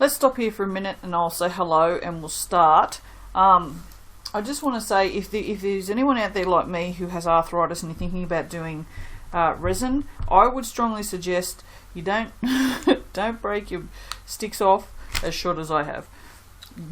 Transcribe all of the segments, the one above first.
let's stop here for a minute and I'll say hello and we'll start. I just want to say, if there's anyone out there like me who has arthritis and you're thinking about doing resin, I would strongly suggest you don't don't break your sticks off as short as I have.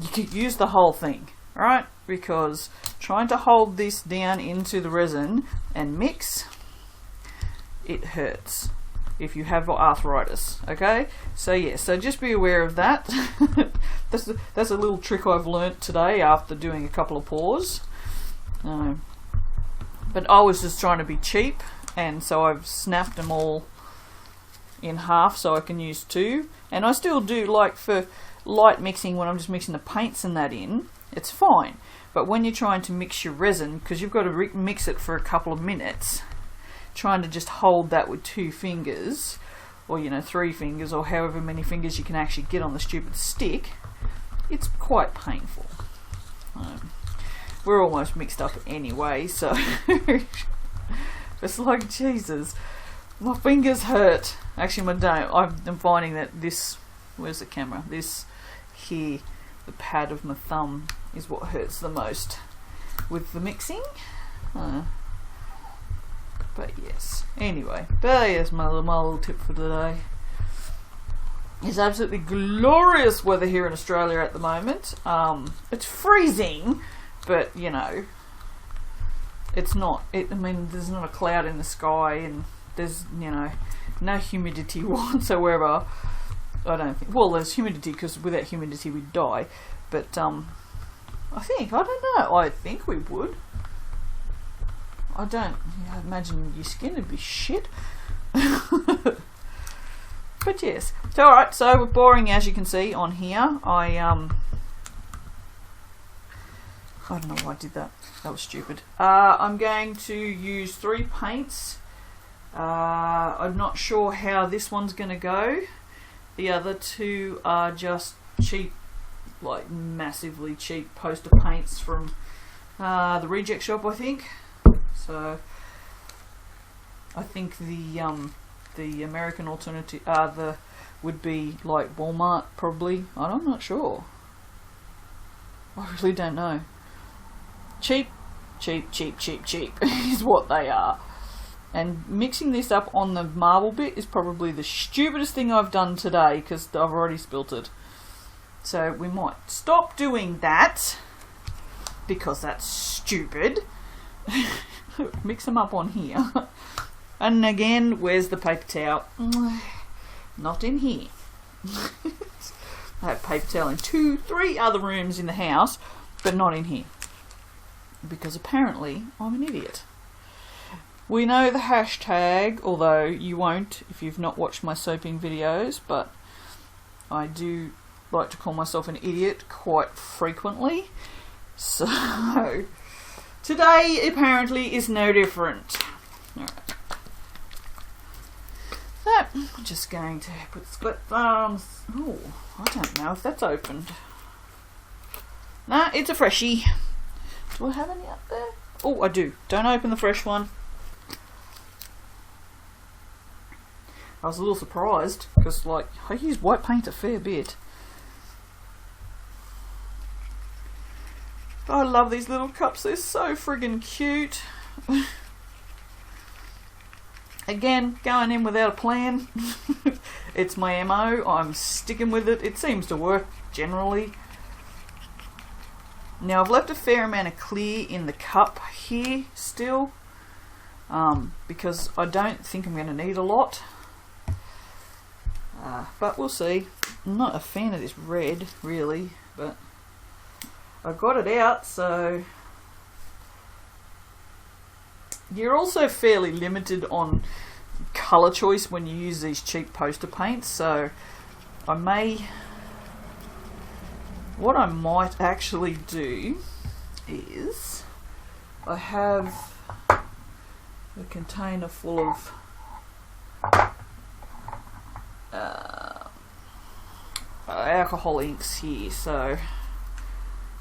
You could use the whole thing, right? Because trying to hold this down into the resin and mix, it hurts if you have arthritis. Okay, so yeah, so just be aware of that. That's a little trick I've learnt today after doing a couple of pours. But I was just trying to be cheap, and so I've snapped them all in half so I can use two. And I still do, like for light mixing, when I'm just mixing the paints and that in, it's fine. But when you're trying to mix your resin, because you've got to mix it for a couple of minutes, trying to just hold that with 2 fingers, or 3 fingers, or however many fingers you can actually get on the stupid stick, it's quite painful. We're almost mixed up anyway, so it's like, Jesus, my fingers hurt. Actually, I'm finding that this, where's the camera? This here, the pad of my thumb, is what hurts the most with the mixing. But yes, anyway, there's my little tip for today. It's absolutely glorious weather here in Australia at the moment. It's freezing, but it's not. I mean, there's not a cloud in the sky, and there's no humidity whatsoever. I don't think. Well, there's humidity, because without humidity we'd die. But I think we would. I imagine your skin would be shit. But yes. So alright, so we're boring, as you can see on here. I don't know why I did that. That was stupid. I'm going to use 3 paints. I'm not sure how this one's going to go. The other 2 are just cheap, like massively cheap poster paints from the reject shop, I think. So I think the American alternative would be like Walmart, probably. I'm not sure. I really don't know. Cheap is what they are. And mixing this up on the marble bit is probably the stupidest thing I've done today, because I've already spilt it. So we might stop doing that, because that's stupid. Mix them up on here. And again, where's the paper towel? Not in here. I have paper towel in 3 other rooms in the house, but not in here, because apparently I'm an idiot. We know the hashtag, although you won't if you've not watched my soaping videos, but I do like to call myself an idiot quite frequently. So today apparently is no different. Alright. So I'm just going to put split thumbs. Oh, I don't know if that's opened. Nah, it's a freshie. Do I have any up there? Oh, I do. Don't open the fresh one. I was a little surprised, because I use white paint a fair bit. I love these little cups, they're so friggin' cute. Again, going in without a plan. It's my MO, I'm sticking with it. It seems to work generally. Now I've left a fair amount of clear in the cup here still, because I don't think I'm going to need a lot. But we'll see. I'm not a fan of this red, really, but I got it out, so you're also fairly limited on colour choice when you use these cheap poster paints, so what I might actually do is, I have a container full of alcohol inks here, so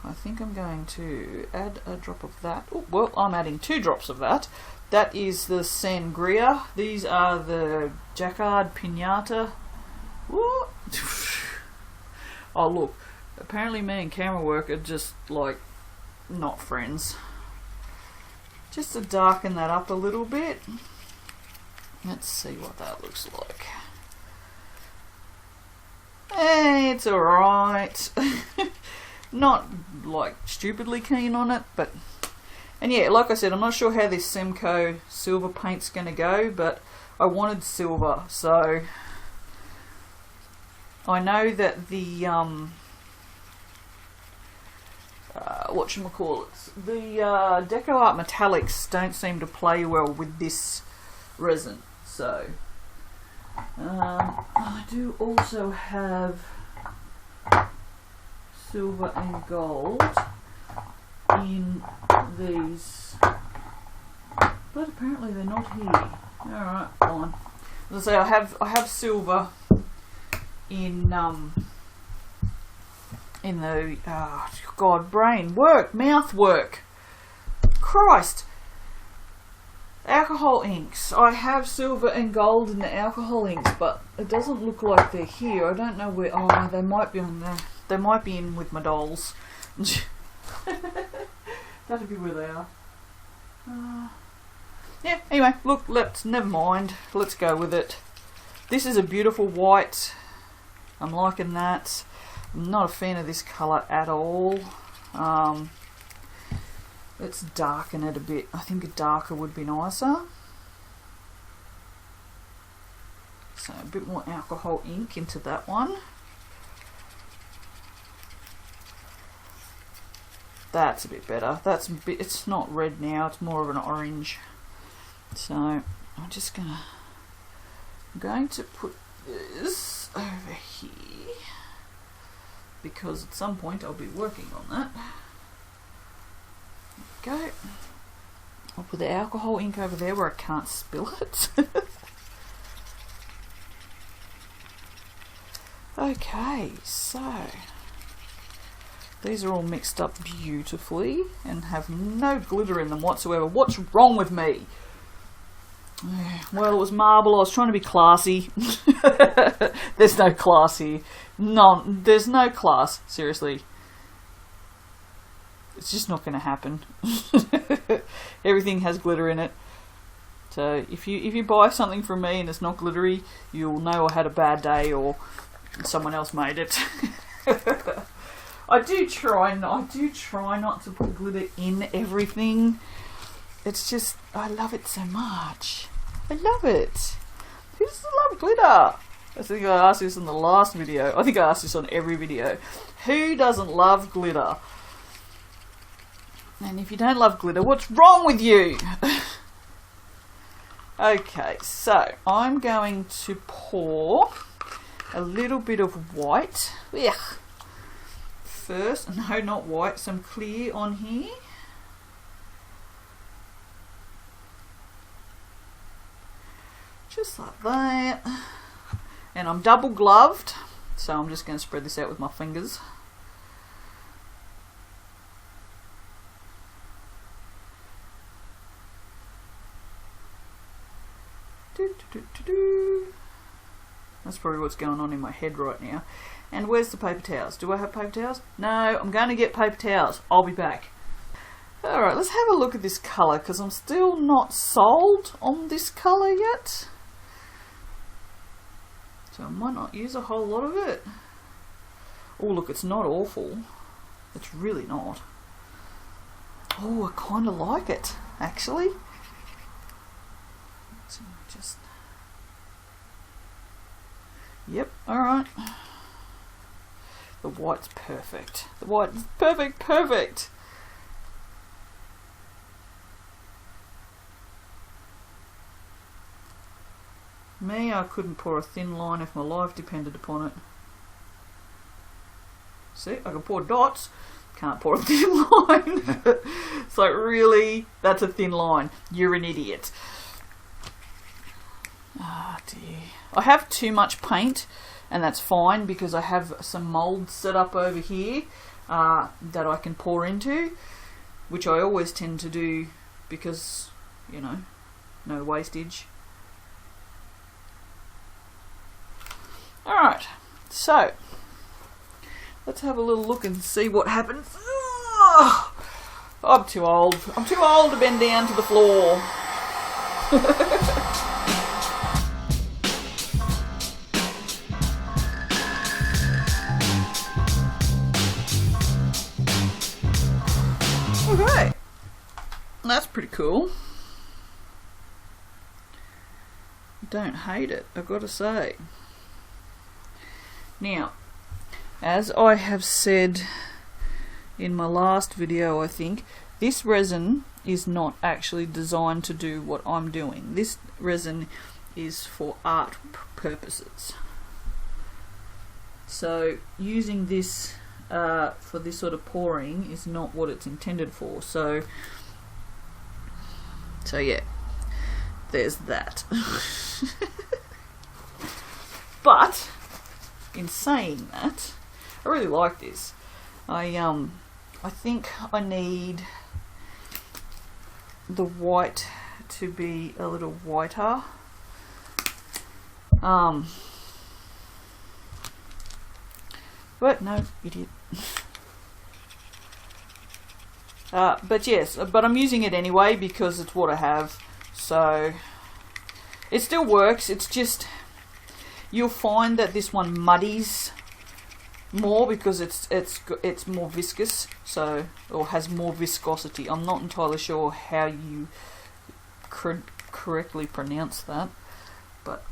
I think I'm going to add a drop of that. Oh, well, I'm adding 2 drops of that. That is the sangria. These are the Jacquard Pinata. Oh look, apparently me and camera work are just like not friends. Just to darken that up a little bit. Let's see what that looks like. Hey, it's alright. Not like stupidly keen on it, but... And yeah, like I said, I'm not sure how this Semco silver paint's going to go, but I wanted silver, so... I know that the, whatchamacallits, the Deco Art Metallics don't seem to play well with this resin, so... I do also have silver and gold in these, but apparently they're not here. Alright, fine. As I say, I have silver in the God, brain work, mouth work. Christ. Alcohol inks. I have silver and gold in the alcohol inks, but it doesn't look like they're here. I don't know where. Oh, they might be on there. They might be in with my dolls. That'd be where they are. Yeah. Anyway, look. Never mind. Let's go with it. This is a beautiful white. I'm liking that. I'm not a fan of this colour at all. Let's darken it a bit. I think a darker would be nicer. So a bit more alcohol ink into that one. That's a bit better. That's a bit, it's not red now, it's more of an orange. So I'm going to put this over here because at some point I'll be working on that. Go. I'll put the alcohol ink over there where I can't spill it. Okay, so these are all mixed up beautifully and have no glitter in them whatsoever. What's wrong with me? Well, it was marble. I was trying to be classy. There's no class here. None. There's no class. Seriously. It's just not going to happen. Everything has glitter in it. So if you buy something from me and it's not glittery, you'll know I had a bad day or someone else made it. I do try not to put glitter in everything. It's just, I love it so much. I love it. Who doesn't love glitter? I think I asked this in the last video. I think I asked this on every video. Who doesn't love glitter? And if you don't love glitter, what's wrong with you? Okay, so I'm going to pour a little bit of white. Ugh. First, no, not white, some clear on here. Just like that. And I'm double gloved, so I'm just going to spread this out with my fingers. That's probably what's going on in my head right now. And where's the paper towels? Do I have paper towels? No, I'm going to get paper towels. I'll be back. Alright, let's have a look at this colour, because I'm still not sold on this colour yet. So I might not use a whole lot of it. Oh look, it's not awful. It's really not. Oh, I kind of like it, actually. So just... Yep, alright. The white's perfect. The white's perfect, perfect! Me, I couldn't pour a thin line if my life depended upon it. See, I can pour dots, can't pour a thin line. It's like, really? That's a thin line. You're an idiot. Ah, dear. I have too much paint, and that's fine because I have some moulds set up over here that I can pour into, which I always tend to do because, you know, no wastage. Alright, so let's have a little look and see what happens. Oh, I'm too old. I'm too old to bend down to the floor. Okay, that's pretty cool. Don't hate it, I've got to say. Now, as I have said in my last video, I think, this resin is not actually designed to do what I'm doing. This resin is for art purposes. So using this for this sort of pouring is not what it's intended for. So yeah, there's that. But in saying that, I really like this. I think I need the white to be a little whiter. But no, idiot. But yes, but I'm using it anyway because it's what I have. So it still works. It's just, you'll find that this one muddies more because it's more viscous, so, or has more viscosity. I'm not entirely sure how you correctly pronounce that, but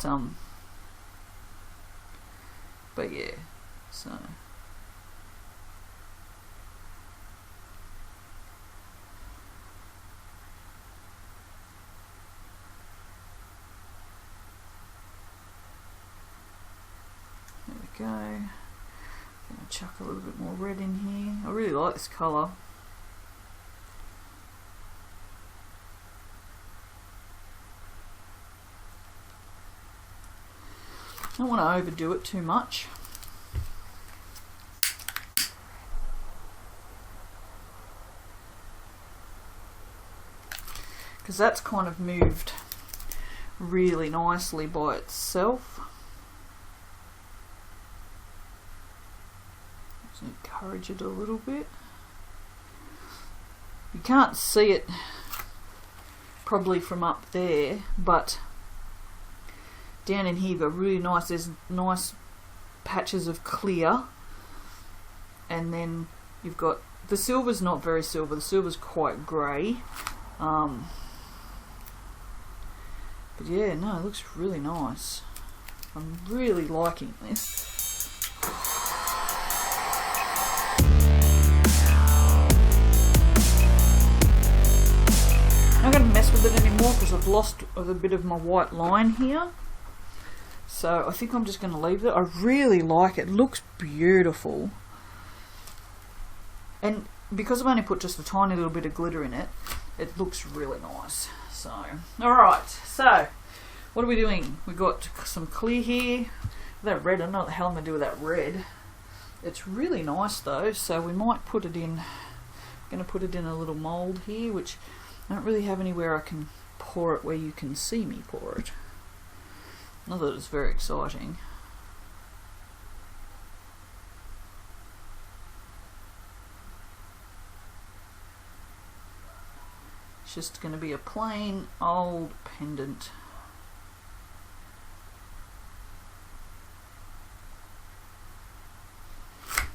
yeah, so. There we go. I'm going to chuck a little bit more red in here. I really like this colour. I don't want to overdo it too much. Because that's kind of moved really nicely by itself. Just encourage it a little bit. You can't see it probably from up there, but down in here you've got really nice, there's nice patches of clear, and then you've got, the silver's not very silver, the silver's quite grey. But yeah, no, it looks really nice. I'm really liking this. I'm not going to mess with it anymore because I've lost a bit of my white line here. So I think I'm just going to leave it. I really like it. It looks beautiful. And because I've only put just a tiny little bit of glitter in it, it looks really nice. So, alright, so what are we doing? We've got some clear here. That red, I don't know what the hell I'm going to do with that red. It's really nice though, so we might put it in, I'm going to put it in a little mould here, which I don't really have anywhere I can pour it where you can see me pour it. Not that it's very exciting. It's just going to be a plain old pendant.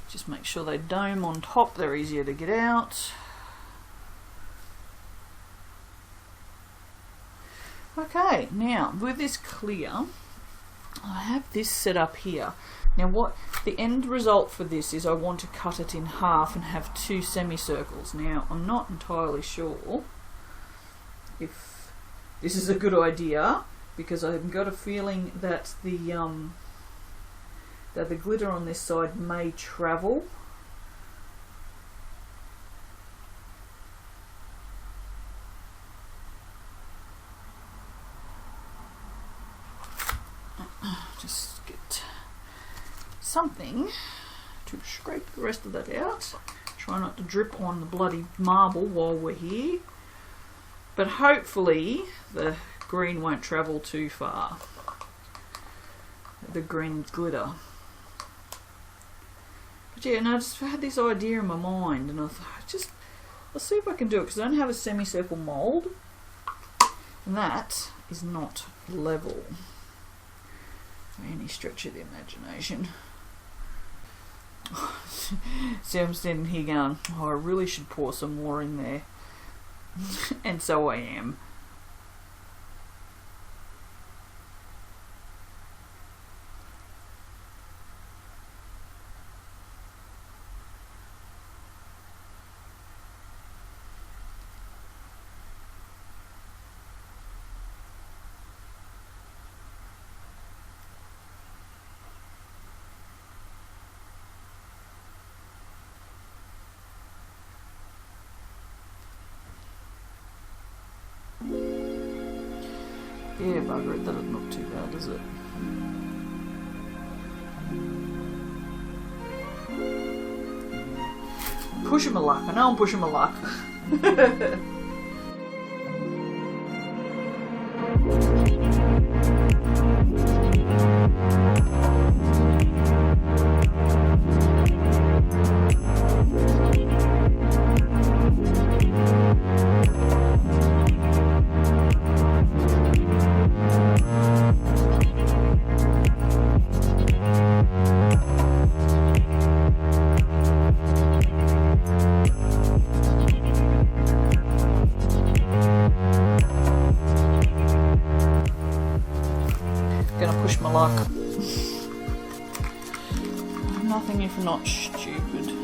Just make sure they dome on top, they're easier to get out. Okay, now with this clear, I have this set up here. Now what the end result for this is, I want to cut it in half and have two semicircles. Now I'm not entirely sure if this is a good idea, because I've got a feeling that the glitter on this side may travel. Just get something to scrape the rest of that out. Try not to drip on the bloody marble while we're here. But hopefully the green won't travel too far. The green glitter. But yeah, and I just had this idea in my mind, and I thought, let's see if I can do it, because I don't have a semicircle mould, and that is not level by any stretch of the imagination. See, I'm standing here going, oh, I really should pour some more in there. And so I am. Yeah, bugger it, that'll not too bad, is it? Pushing my luck. I know I'm pushing my luck. Gonna push my luck. Nothing if not stupid.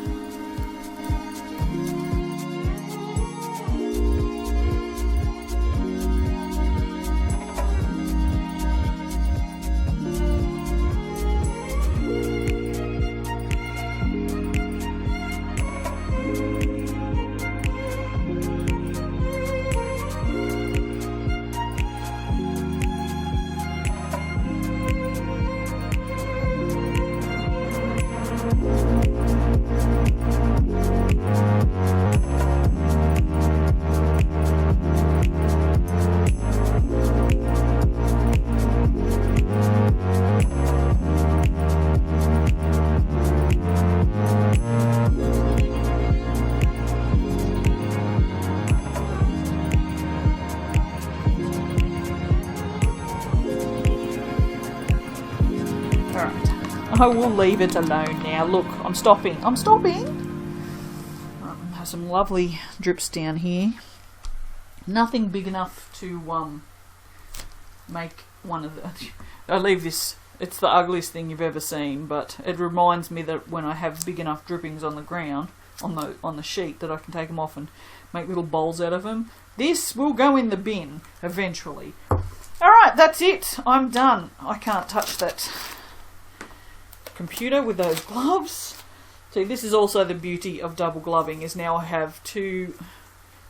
I will leave it alone now. Look, I'm stopping. I'm stopping! Have some lovely drips down here. Nothing big enough to make one of the... I leave this... It's the ugliest thing you've ever seen, but it reminds me that when I have big enough drippings on the ground, on the sheet, that I can take them off and make little bowls out of them. This will go in the bin eventually. Alright, that's it. I'm done. I can't touch that computer with those gloves. See, this is also the beauty of double gloving, is now I have two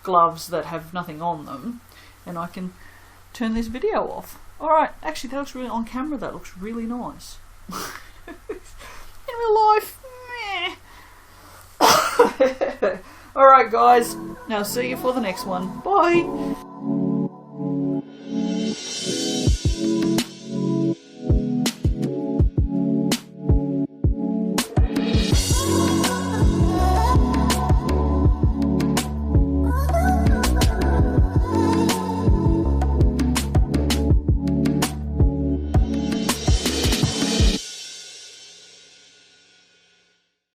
gloves that have nothing on them, and I can turn this video off. Alright, actually that looks really, on camera that looks really nice. In real life, meh. Alright guys, now see you for the next one. Bye!